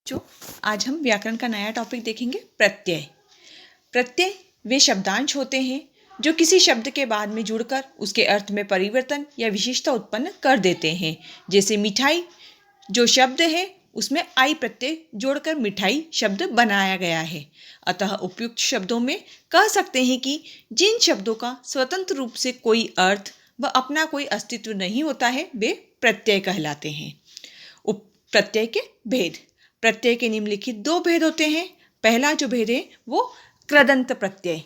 बच्चों, आज हम व्याकरण का नया टॉपिक देखेंगे, प्रत्यय। प्रत्यय वे शब्दांश होते हैं जो किसी शब्द के बाद में जुड़कर उसके अर्थ में परिवर्तन या विशेषता उत्पन्न कर देते हैं। जैसे मिठाई जो शब्द है उसमें आई प्रत्यय जोड़कर मिठाई शब्द बनाया गया है। अतः उपयुक्त शब्दों में कह सकते हैं कि जिन शब्दों का स्वतंत्र रूप से कोई अर्थ व अपना कोई अस्तित्व नहीं होता है वे प्रत्यय कहलाते हैं। प्रत्यय के भेद। प्रत्यय के निम्नलिखित दो भेद होते हैं। पहला जो भेद है वो कृदंत प्रत्यय।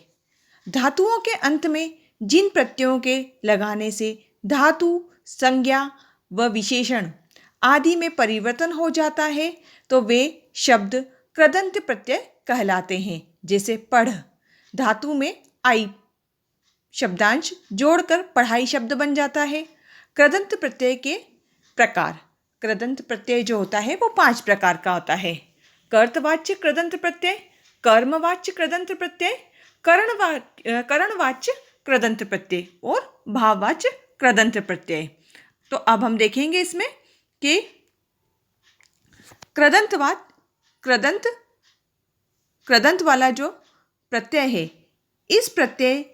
धातुओं के अंत में जिन प्रत्ययों के लगाने से धातु, संज्ञा व विशेषण आदि में परिवर्तन हो जाता है तो वे शब्द कृदंत प्रत्यय कहलाते हैं। जैसे पढ़, धातु में आई शब्दांश जोड़कर पढ़ाई शब्द बन जाता है। कृदंत प्रत्यय के प्रकार। कृदंत प्रत्यय जो होता है वो 5 प्रकार का होता है। कर्तवाच्य कृदंत प्रत्यय, कर्मवाच्य कृदंत प्रत्यय, करणवाच्य कृदंत प्रत्यय और भाववाच्य कृदंत प्रत्यय। तो अब हम देखेंगे इसमें कि कृदंत वाला जो प्रत्यय है, इस प्रत्यय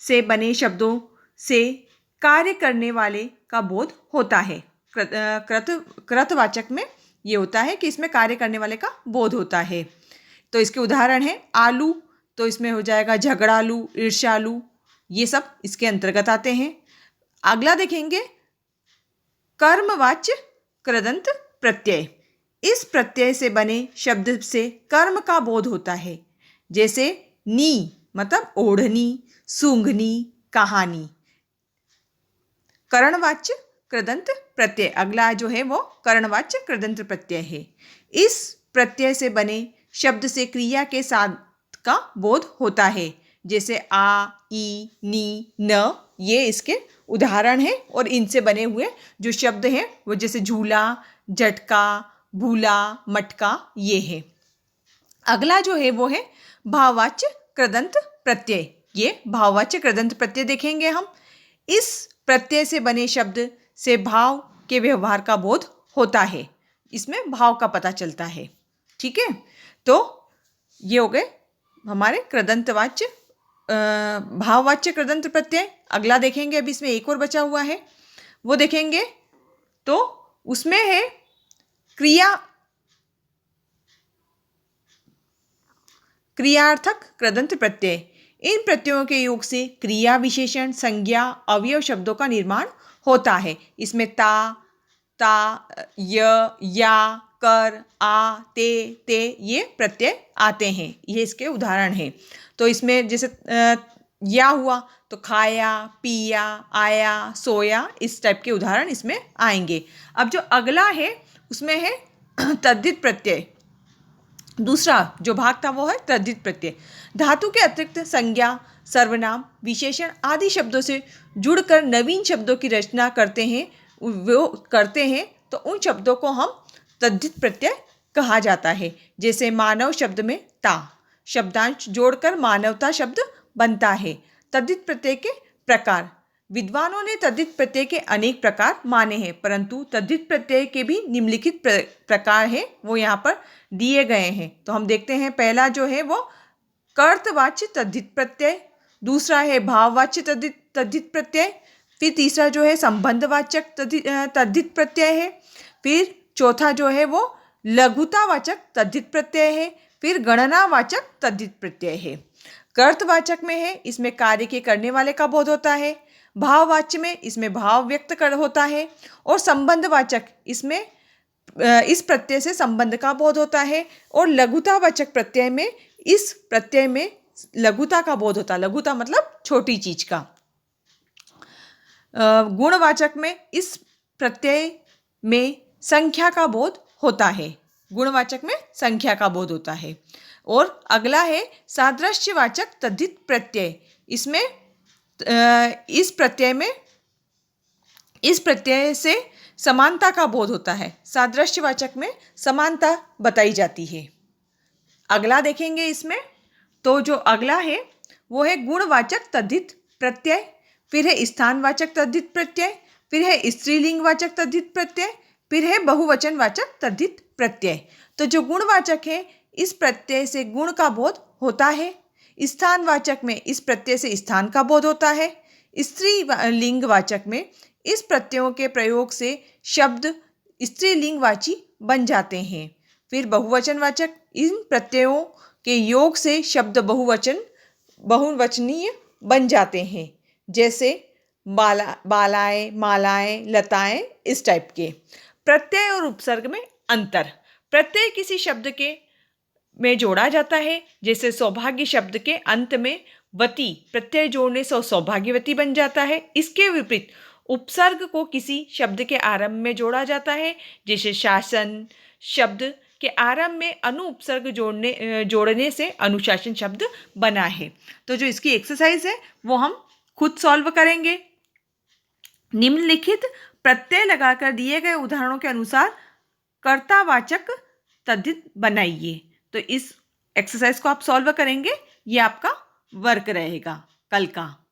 से बने शब्दों से कार्य करने वाले का बोध होता है। कृतवाचक में ये होता है कि इसमें कार्य करने वाले का बोध होता है। तो इसके उदाहरण है आलू, तो इसमें हो जाएगा झगड़ालू, ईर्ष्यालू, ये सब इसके अंतर्गत आते हैं। अगला देखेंगे कर्मवाच्य कृदंत प्रत्यय। इस प्रत्यय से बने शब्द से कर्म का बोध होता है। जैसे नी मतलब ओढ़नी, सूंघनी, कहानी। करणवाच्य कृदंत प्रत्यय। अगला जो है वो करणवाच्य कृदंत प्रत्यय है। इस प्रत्यय से बने शब्द से क्रिया के साथ का बोध होता है। जैसे आ, ई, नी, न, ये इसके उदाहरण हैं। और इनसे बने हुए जो शब्द हैं वो जैसे झूला, झटका, भूला, मटका, ये है। अगला जो है वो है भाववाच्य कृदंत प्रत्यय। ये भाववाच्य कृदंत प्रत्यय देखेंगे हम। इस प्रत्यय से बने शब्द से भाव के व्यवहार का बोध होता है। इसमें भाव का पता चलता है। ठीक है, तो ये हो गए हमारे कृदंतवाच्य भाववाच्य कृदंत प्रत्यय। अगला देखेंगे, अभी इसमें एक और बचा हुआ है, वो देखेंगे। तो उसमें है क्रियार्थक कृदंत प्रत्यय। इन प्रत्ययों के योग से क्रिया, विशेषण, संज्ञा, अवयव शब्दों का निर्माण होता है। इसमें ता, य, या, कर, आ, ते ये प्रत्यय आते हैं। ये इसके उदाहरण हैं। तो इसमें जैसे या हुआ तो खाया, पिया, आया, सोया, इस टाइप के उदाहरण इसमें आएंगे। अब जो अगला है उसमें है तद्धित प्रत्यय। दूसरा जो भाग था वो है तद्धित प्रत्यय। धातु के अतिरिक्त संज्ञा, सर्वनाम, विशेषण आदि शब्दों से जुड़कर नवीन शब्दों की रचना करते हैं तो उन शब्दों को हम तद्धित प्रत्यय कहा जाता है। जैसे मानव शब्द में ता शब्दांश जोड़कर मानवता शब्द बनता है। तद्धित प्रत्यय के प्रकार। विद्वानों ने तद्धित प्रत्यय के अनेक प्रकार माने हैं, परंतु तद्धित प्रत्यय के भी निम्नलिखित प्रकार हैं, वो यहाँ पर दिए गए हैं। तो हम देखते हैं, पहला जो है वो कर्तवाच्य तद्धित प्रत्यय, दूसरा है भाववाच्य तद्धित प्रत्यय, फिर तीसरा जो है संबंधवाचक तद्धित प्रत्यय है, फिर चौथा जो है वो लघुतावाचक तद्धित प्रत्यय है, फिर गणनावाचक तद्धित प्रत्यय है। कर्तवाचक में है, इसमें कार्य के करने वाले का बोध होता है। भाववाच्य में इसमें भाव व्यक्त कर होता है। और संबंधवाचक इसमें इस प्रत्यय से संबंध का बोध होता है। और लघुतावाचक प्रत्यय में इस प्रत्यय में लघुता का बोध होता है। लघुता मतलब छोटी चीज का। गुणवाचक में इस प्रत्यय में संख्या का बोध होता है। गुणवाचक में संख्या का बोध होता है। और अगला है सादृश्यवाचक तद्धित प्रत्यय। इसमें इस प्रत्यय से समानता का बोध होता है। सादृश्यवाचक में समानता बताई जाती है। अगला देखेंगे इसमें, तो जो अगला है वो है गुणवाचक तद्धित प्रत्यय, फिर है स्थानवाचक तद्धित प्रत्यय, फिर है स्त्रीलिंगवाचक तद्धित प्रत्यय, फिर है बहुवचनवाचक तद्धित प्रत्यय। तो जो गुणवाचक है इस प्रत्यय से गुण का बोध होता है। स्थानवाचक में इस प्रत्यय से स्थान का बोध होता है। स्त्रीलिंगवाचक में इस प्रत्ययों के प्रयोग से शब्द स्त्रीलिंगवाची बन जाते हैं। फिर बहुवचनवाचक, इन प्रत्ययों के योग से शब्द बहुवचनीय बन जाते हैं, जैसे बालाएं, मालाएं, लताएं, इस टाइप के। प्रत्यय और उपसर्ग में अंतर। प्रत्यय किसी शब्द के में जोड़ा जाता है, जैसे सौभाग्य शब्द के अंत में वती प्रत्यय जोड़ने से सौभाग्यवती बन जाता है। इसके विपरीत उपसर्ग को किसी शब्द के आरंभ में जोड़ा जाता है, जैसे शासन शब्द के आरंभ में अनु उपसर्ग जोड़ने से अनुशासन शब्द बना है। तो जो इसकी एक्सरसाइज है वो हम खुद सॉल्व करेंगे। निम्नलिखित प्रत्यय लगाकर दिए गए उदाहरणों के अनुसार कर्तावाचक तद्धित बनाइए। तो इस एक्सरसाइज को आप सॉल्व करेंगे, ये आपका वर्क रहेगा कल का।